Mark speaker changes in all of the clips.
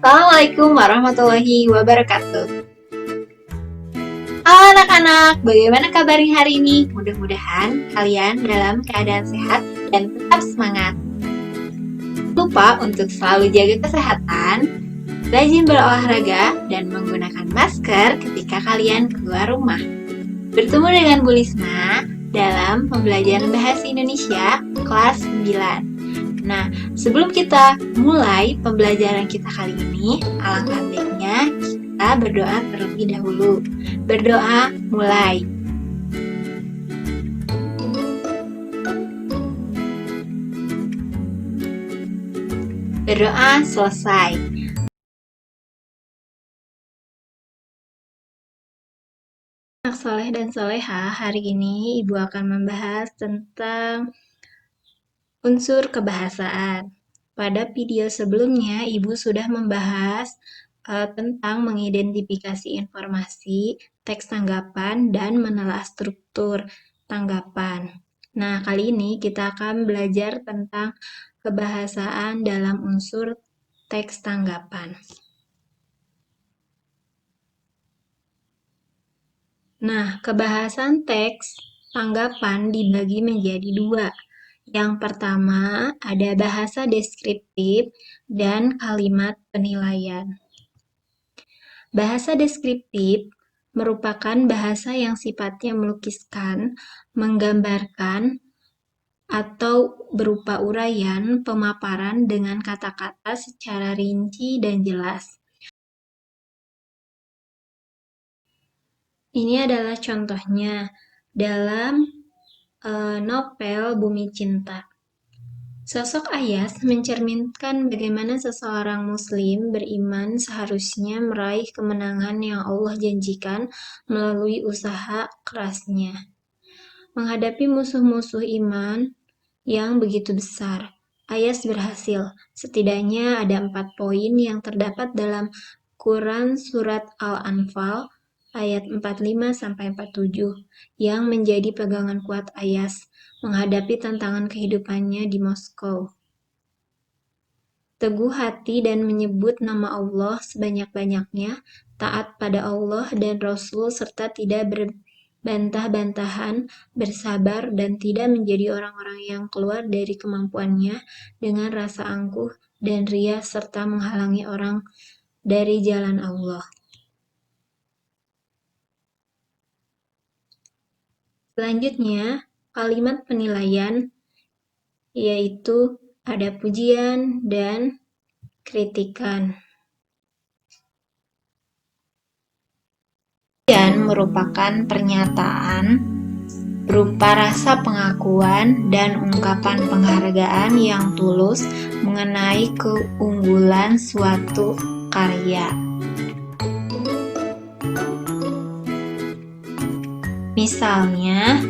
Speaker 1: Assalamualaikum warahmatullahi wabarakatuh. Halo anak-anak, bagaimana kabarnya hari ini? Mudah-mudahan kalian dalam keadaan sehat dan tetap semangat. Lupa untuk selalu jaga kesehatan, rajin berolahraga, dan menggunakan masker ketika kalian keluar rumah. Bertemu dengan Bu Lisna dalam pembelajaran Bahasa Indonesia kelas 9. Nah, sebelum kita mulai pembelajaran kita kali ini, alangkah baiknya kita berdoa terlebih dahulu. Berdoa mulai. Berdoa selesai. Anak soleh dan soleha, hari ini Ibu akan membahas tentang unsur kebahasaan. Pada video sebelumnya, Ibu sudah membahas tentang mengidentifikasi informasi, teks tanggapan, dan menelaah struktur tanggapan. Nah, kali ini kita akan belajar tentang kebahasaan dalam unsur teks tanggapan. Nah, kebahasan teks tanggapan dibagi menjadi dua. Yang pertama, ada bahasa deskriptif dan kalimat penilaian. Bahasa deskriptif merupakan bahasa yang sifatnya melukiskan, menggambarkan, atau berupa uraian, pemaparan dengan kata-kata secara rinci dan jelas. Ini adalah contohnya dalam novel Bumi Cinta. Sosok Ayas mencerminkan bagaimana seseorang muslim beriman seharusnya meraih kemenangan yang Allah janjikan melalui usaha kerasnya. Menghadapi musuh-musuh iman yang begitu besar, Ayas berhasil. Setidaknya ada 4 poin yang terdapat dalam Quran Surat Al-Anfal ayat 45-47 yang menjadi pegangan kuat Ayas menghadapi tantangan kehidupannya di Moskow. Teguh hati dan menyebut nama Allah sebanyak-banyaknya, taat pada Allah dan Rasul serta tidak berbantah-bantahan, bersabar dan tidak menjadi orang-orang yang keluar dari kemampuannya dengan rasa angkuh dan ria serta menghalangi orang dari jalan Allah. Selanjutnya, kalimat penilaian, yaitu ada pujian dan kritikan. Pujian merupakan pernyataan berupa rasa pengakuan dan ungkapan penghargaan yang tulus mengenai keunggulan suatu karya. Misalnya,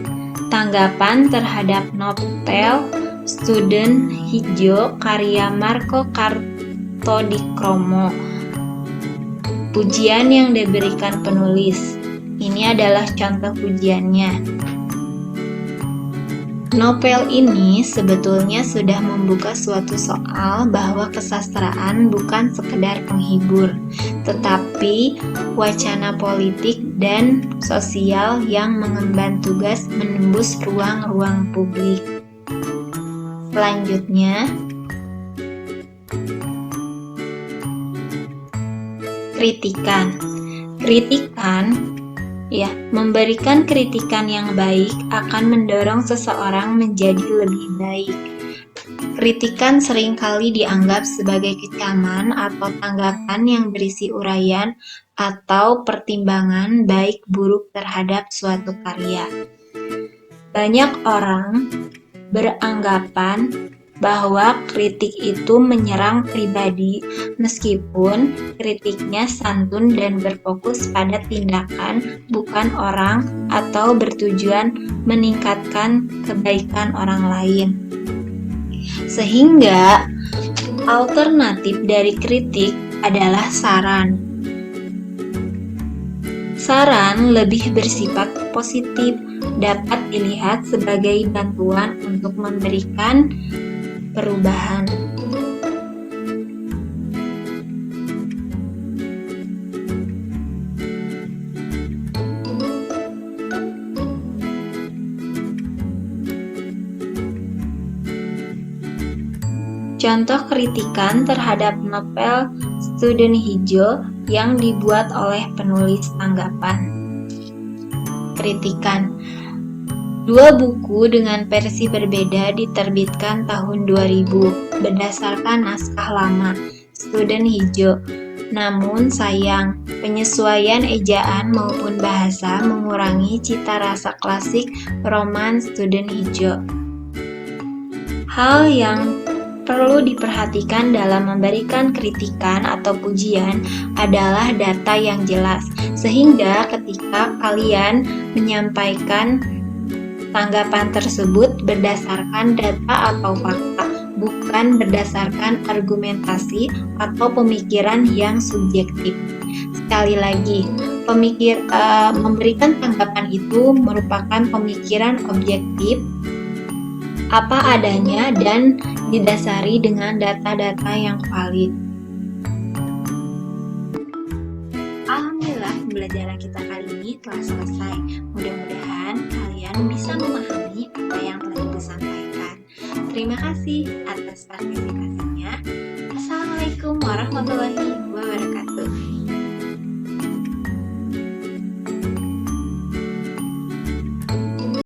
Speaker 1: tanggapan terhadap novel Student Hijau karya Marco Kartodikromo. Pujian yang diberikan penulis. Ini adalah contoh pujiannya. Novel ini sebetulnya sudah membuka suatu soal bahwa kesastraan bukan sekedar penghibur, tetapi wacana politik dan sosial yang mengemban tugas menembus ruang-ruang publik. Selanjutnya, kritikan. Memberikan kritikan yang baik akan mendorong seseorang menjadi lebih baik. Kritikan seringkali dianggap sebagai kecaman atau tanggapan yang berisi uraian atau pertimbangan baik buruk terhadap suatu karya. Banyak orang beranggapan bahwa kritik itu menyerang pribadi, meskipun kritiknya santun dan berfokus pada tindakan, bukan orang, atau bertujuan meningkatkan kebaikan orang lain. Sehingga, alternatif dari kritik adalah saran. Saran lebih bersifat positif, dapat dilihat sebagai bantuan untuk memberikan perubahan. Contoh kritikan terhadap novel Student Hijau yang dibuat oleh penulis tanggapan. Kritikan. 2 buku dengan versi berbeda diterbitkan tahun 2000 berdasarkan naskah lama, Student Hijau. Namun sayang, penyesuaian ejaan maupun bahasa mengurangi cita rasa klasik roman Student Hijau. Hal yang perlu diperhatikan dalam memberikan kritikan atau pujian adalah data yang jelas, sehingga ketika kalian menyampaikan tanggapan tersebut berdasarkan data atau fakta, bukan berdasarkan argumentasi atau pemikiran yang subjektif. Sekali lagi, memberikan tanggapan itu merupakan pemikiran objektif, apa adanya, dan didasari dengan data-data yang valid. Alhamdulillah, pembelajaran kita kali ini telah selesai. Mudah-mudahan kalian bisa memahami apa yang telah Ibu sampaikan. Terima kasih atas partisipasinya. Assalamualaikum warahmatullahi wabarakatuh.